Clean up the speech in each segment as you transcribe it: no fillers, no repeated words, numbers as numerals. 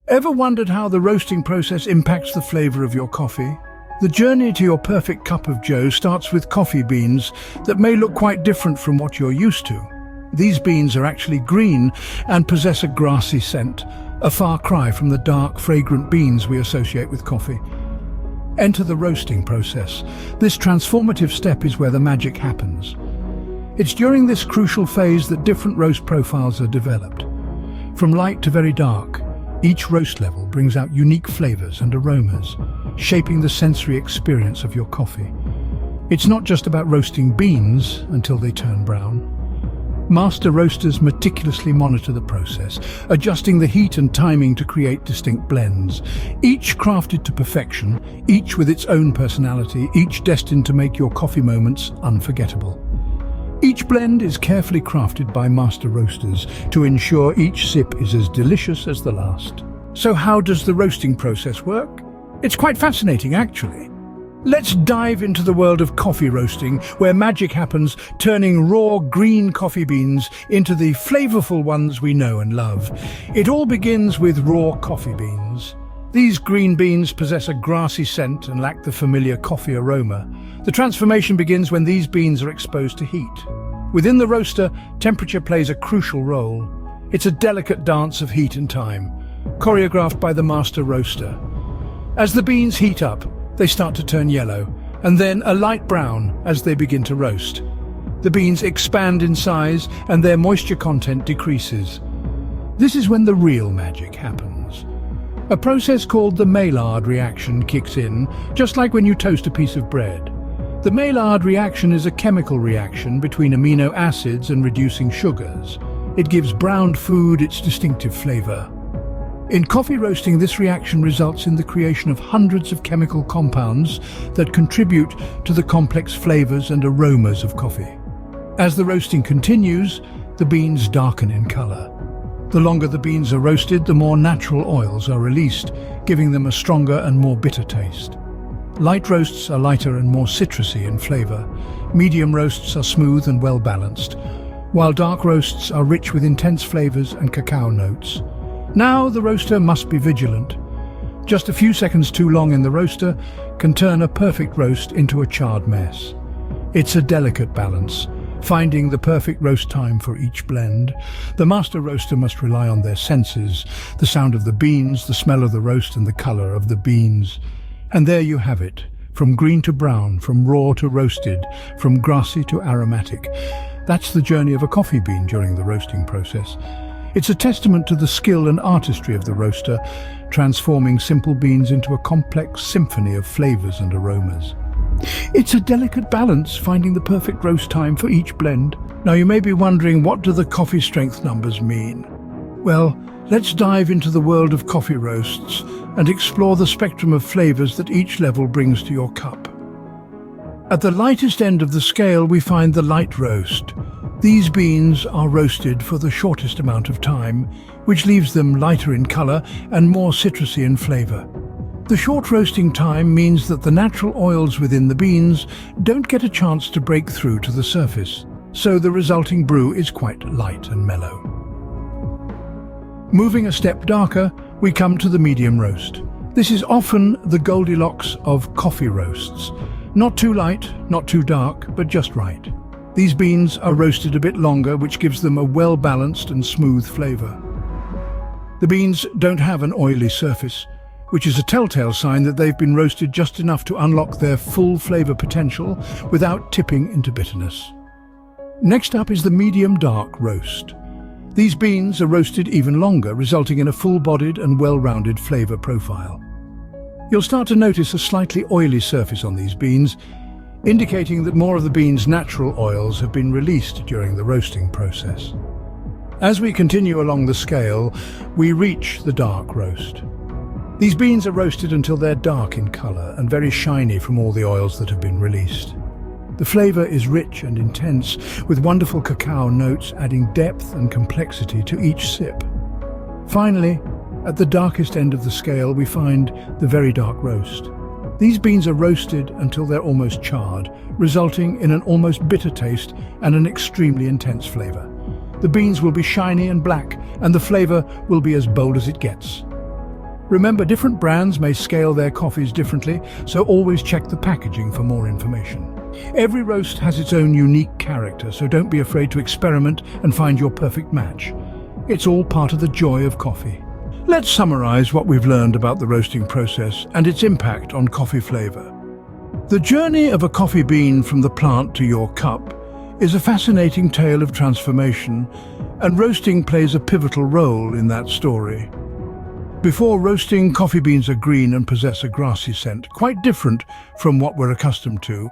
Ever wondered how the roasting process impacts the flavor of your coffee? The journey to your perfect cup of joe starts with coffee beans that may look quite different from what you're used to. These beans are actually green and possess a grassy scent, a far cry from the dark, fragrant beans we associate with coffee. Enter the roasting process. This transformative step is where the magic happens. It's during this crucial phase that different roast profiles are developed. From light to very dark, each roast level brings out unique flavors and aromas, shaping the sensory experience of your coffee. It's not just about roasting beans until they turn brown. Master roasters meticulously monitor the process, adjusting the heat and timing to create distinct blends, each crafted to perfection, each with its own personality, each destined to make your coffee moments unforgettable. Each blend is carefully crafted by master roasters to ensure each sip is as delicious as the last. So how does the roasting process work? It's quite fascinating, actually. Let's dive into the world of coffee roasting, where magic happens, turning raw green coffee beans into the flavorful ones we know and love. It all begins with raw coffee beans. These green beans possess a grassy scent and lack the familiar coffee aroma. The transformation begins when these beans are exposed to heat. Within the roaster, temperature plays a crucial role. It's a delicate dance of heat and time, choreographed by the master roaster. As the beans heat up, they start to turn yellow, and then a light brown as they begin to roast. The beans expand in size and their moisture content decreases. This is when the real magic happens. A process called the Maillard reaction kicks in, just like when you toast a piece of bread. The Maillard reaction is a chemical reaction between amino acids and reducing sugars. It gives browned food its distinctive flavor. In coffee roasting, this reaction results in the creation of hundreds of chemical compounds that contribute to the complex flavors and aromas of coffee. As the roasting continues, the beans darken in color. The longer the beans are roasted, the more natural oils are released, giving them a stronger and more bitter taste. Light roasts are lighter and more citrusy in flavor. Medium roasts are smooth and well-balanced, while dark roasts are rich with intense flavors and cacao notes. Now the roaster must be vigilant. Just a few seconds too long in the roaster can turn a perfect roast into a charred mess. It's a delicate balance, finding the perfect roast time for each blend. The master roaster must rely on their senses, the sound of the beans, the smell of the roast, and the color of the beans. And there you have it, from green to brown, from raw to roasted, from grassy to aromatic. That's the journey of a coffee bean during the roasting process. It's a testament to the skill and artistry of the roaster, transforming simple beans into a complex symphony of flavors and aromas. It's a delicate balance, finding the perfect roast time for each blend. Now you may be wondering, what do the coffee strength numbers mean? Well, let's dive into the world of coffee roasts and explore the spectrum of flavors that each level brings to your cup. At the lightest end of the scale, we find the light roast. These beans are roasted for the shortest amount of time, which leaves them lighter in color and more citrusy in flavor. The short roasting time means that the natural oils within the beans don't get a chance to break through to the surface, so the resulting brew is quite light and mellow. Moving a step darker, we come to the medium roast. This is often the Goldilocks of coffee roasts. Not too light, not too dark, but just right. These beans are roasted a bit longer, which gives them a well-balanced and smooth flavor. The beans don't have an oily surface, which is a telltale sign that they've been roasted just enough to unlock their full flavor potential without tipping into bitterness. Next up is the medium dark roast. These beans are roasted even longer, resulting in a full-bodied and well-rounded flavor profile. You'll start to notice a slightly oily surface on these beans, indicating that more of the beans' natural oils have been released during the roasting process. As we continue along the scale, we reach the dark roast. These beans are roasted until they're dark in color and very shiny from all the oils that have been released. The flavor is rich and intense, with wonderful cacao notes adding depth and complexity to each sip. Finally, at the darkest end of the scale, we find the very dark roast. These beans are roasted until they're almost charred, resulting in an almost bitter taste and an extremely intense flavor. The beans will be shiny and black, and the flavor will be as bold as it gets. Remember, different brands may scale their coffees differently, so always check the packaging for more information. Every roast has its own unique character, so don't be afraid to experiment and find your perfect match. It's all part of the joy of coffee. Let's summarize what we've learned about the roasting process and its impact on coffee flavor. The journey of a coffee bean from the plant to your cup is a fascinating tale of transformation, and roasting plays a pivotal role in that story. Before roasting, coffee beans are green and possess a grassy scent, quite different from what we're accustomed to.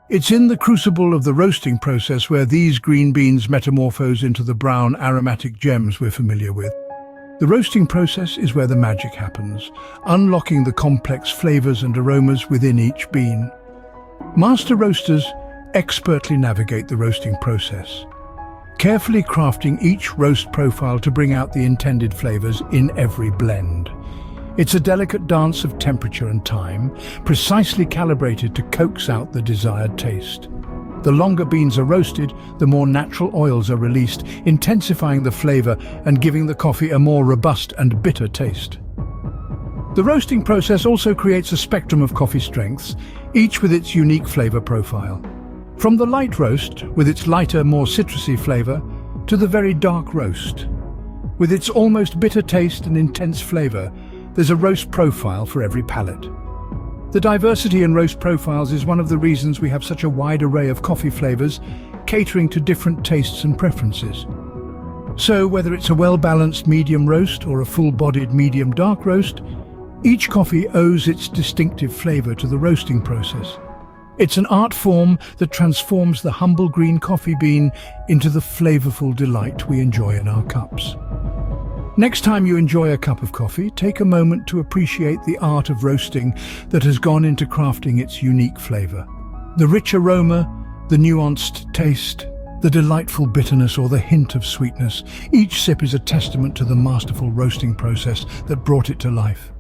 It's in the crucible of the roasting process where these green beans metamorphose into the brown, aromatic gems we're familiar with. The roasting process is where the magic happens, unlocking the complex flavors and aromas within each bean. Master roasters expertly navigate the roasting process, carefully crafting each roast profile to bring out the intended flavors in every blend. It's a delicate dance of temperature and time, precisely calibrated to coax out the desired taste. The longer beans are roasted, the more natural oils are released, intensifying the flavor and giving the coffee a more robust and bitter taste. The roasting process also creates a spectrum of coffee strengths, each with its unique flavor profile. From the light roast, with its lighter, more citrusy flavor, to the very dark roast. With its almost bitter taste and intense flavor, there's a roast profile for every palate. The diversity in roast profiles is one of the reasons we have such a wide array of coffee flavors, catering to different tastes and preferences. So whether it's a well-balanced medium roast or a full-bodied medium dark roast, each coffee owes its distinctive flavor to the roasting process. It's an art form that transforms the humble green coffee bean into the flavorful delight we enjoy in our cups. Next time you enjoy a cup of coffee, take a moment to appreciate the art of roasting that has gone into crafting its unique flavor. The rich aroma, the nuanced taste, the delightful bitterness or the hint of sweetness, each sip is a testament to the masterful roasting process that brought it to life.